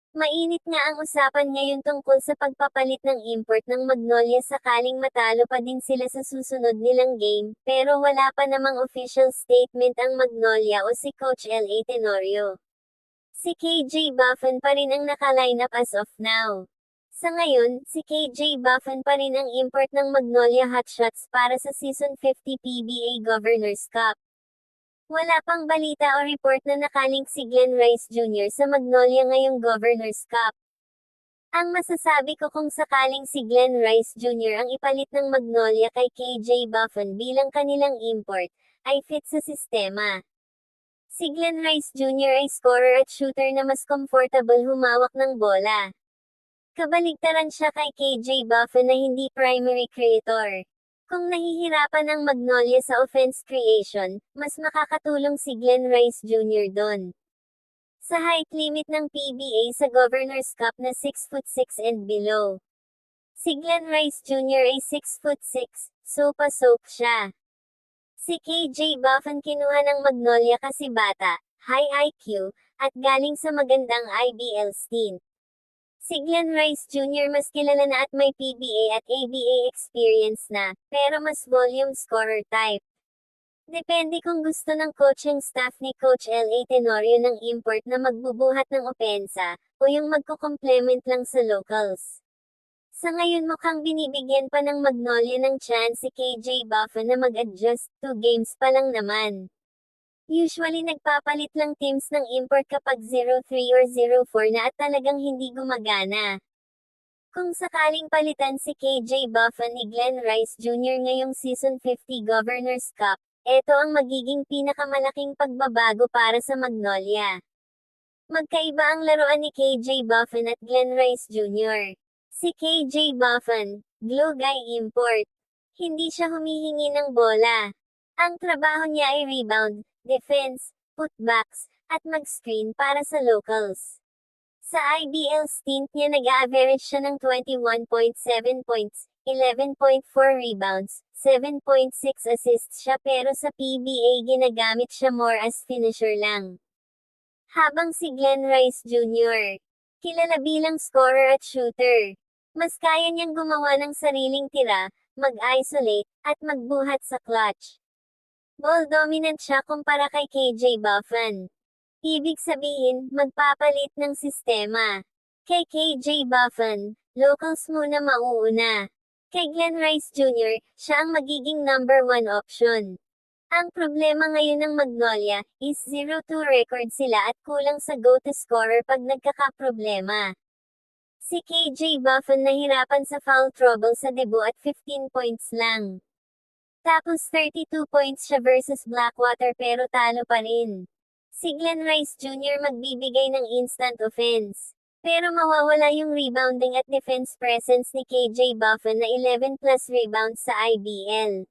Mainit nga ang usapan ngayon tungkol sa pagpapalit ng import ng Magnolia sakaling matalo pa din sila sa susunod nilang game, pero wala pa namang official statement ang Magnolia o si Coach L.A. Tenorio. Si KJ Buffon pa rin ang naka-lineup as of now. Sa ngayon, si KJ Buffon pa rin ang import ng Magnolia Hotshots para sa Season 50 PBA Governors Cup. Wala pang balita o report na nakalink si Glenn Rice Jr. sa Magnolia ngayong Governors Cup. Ang masasabi ko kung sakaling si Glenn Rice Jr. ang ipalit ng Magnolia kay KJ Buffon bilang kanilang import, ay fit sa sistema. Si Glenn Rice Jr. ay scorer at shooter na mas comfortable humawak ng bola. Kabaligtaran siya kay KJ Buffon na hindi primary creator. Kung nahihirapan ang Magnolia sa offense creation, mas makakatulong si Glenn Rice Jr. doon. Sa height limit ng PBA sa Governors Cup na 6'6" and below. Si Glenn Rice Jr. ay 6'6", so pasok siya. Si KJ Buffon kinuha ng Magnolia kasi bata, high IQ, at galing sa magandang IBL stint. Si Glenn Rice Jr. mas kilala na at may PBA at ABA experience na, pero mas volume scorer type. Depende kung gusto ng coaching staff ni Coach L.A. Tenorio ng import na magbubuhat ng opensa, o yung magko-complement lang sa locals. Sa ngayon mukhang binibigyan pa ng Magnolia ng chance si KJ Buffon na mag-adjust, 2 games pa lang naman. Usually nagpapalit lang teams ng import kapag 0-3 or 0-4 na at talagang hindi gumagana. Kung sakaling palitan si KJ Buffon ni Glenn Rice Jr. ngayong Season 50 Governors Cup, eto ang magiging pinakamalaking pagbabago para sa Magnolia. Magkaiba ang laruan ni KJ Buffon at Glenn Rice Jr. Si KJ Buffon, glue guy import. Hindi siya humihingi ng bola. Ang trabaho niya ay rebound, defense, putbacks, at mag-screen para sa locals. Sa IBL stint niya nag-average siya ng 21.7 points, 11.4 rebounds, 7.6 assists siya pero sa PBA ginagamit siya more as finisher lang. Habang si Glenn Rice Jr. kilala bilang scorer at shooter. Mas kaya niyang gumawa ng sariling tira, mag-isolate, at magbuhat sa clutch. Ball dominant siya kumpara kay KJ Buffon. Ibig sabihin, magpapalit ng sistema. Kay KJ Buffon, locals muna mauuna. Kay Glenn Rice Jr., siya ang magiging number 1 option. Ang problema ngayon ng Magnolia, is 0-2 record sila at kulang sa go-to scorer pag nagkakaproblema. Si KJ Buffon nahirapan sa foul trouble sa debut at 15 points lang. Tapos 32 points siya versus Blackwater pero talo pa rin. Si Glenn Rice Jr. magbibigay ng instant offense. Pero mawawala yung rebounding at defense presence ni KJ Buffon na 11 plus rebounds sa IBL.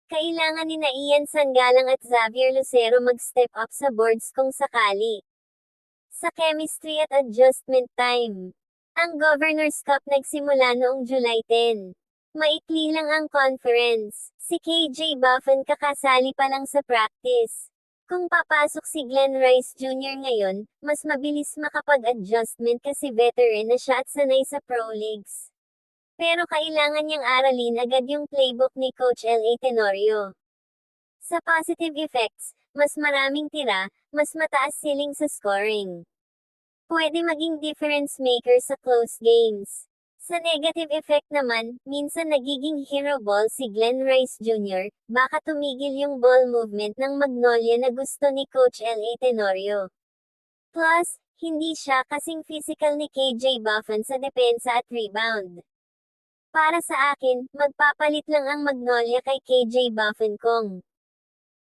Kailangan ni Ian Sangalang at Xavier Lucero mag-step up sa boards kung sakali. Sa chemistry at adjustment time. Ang Governors Cup nagsimula noong July 10. Maikli lang ang conference. Si KJ Buffon kakasali pa lang sa practice. Kung papasok si Glenn Rice Jr. ngayon, mas mabilis makapag-adjustment kasi veteran na siya at sanay sa pro leagues. Pero kailangan niyang aralin agad yung playbook ni Coach L.A. Tenorio. Sa positive effects, mas maraming tira, mas mataas ceiling sa scoring. Pwede maging difference maker sa close games. Sa negative effect naman, minsan nagiging hero ball si Glenn Rice Jr., baka tumigil yung ball movement ng Magnolia na gusto ni Coach L.A. Tenorio. Plus, hindi siya kasing physical ni KJ Buffon sa depensa at rebound. Para sa akin, magpapalit lang ang Magnolia kay KJ Buffon kung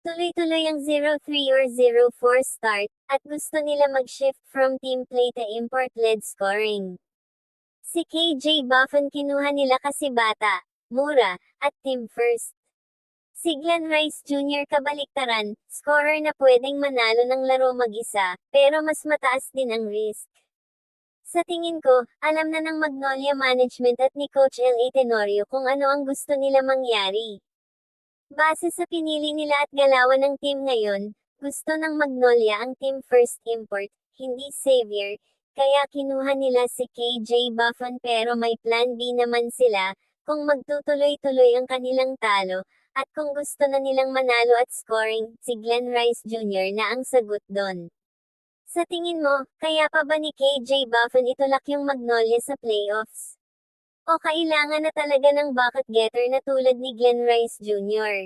tuloy-tuloy ang 0-3 or 0-4 start, at gusto nila mag-shift from team play to import-led scoring. Si KJ Buffon kinuha nila kasi bata, mura, at team first. Si Glenn Rice Jr. kabaliktaran, scorer na pwedeng manalo ng laro mag-isa, pero mas mataas din ang risk. Sa tingin ko, alam na ng Magnolia Management at ni Coach L.A. Tenorio kung ano ang gusto nila mangyari. Base sa pinili nila at galawan ng team ngayon, gusto ng Magnolia ang team first import, hindi savior, kaya kinuha nila si KJ Buffon pero may plan B naman sila, kung magtutuloy-tuloy ang kanilang talo, at kung gusto na nilang manalo at scoring, si Glenn Rice Jr. na ang sagot doon. Sa tingin mo, kaya pa ba ni KJ Buffon itulak yung Magnolia sa playoffs? O kailangan na talaga ng bucket getter na tulad ni Glenn Rice Jr.?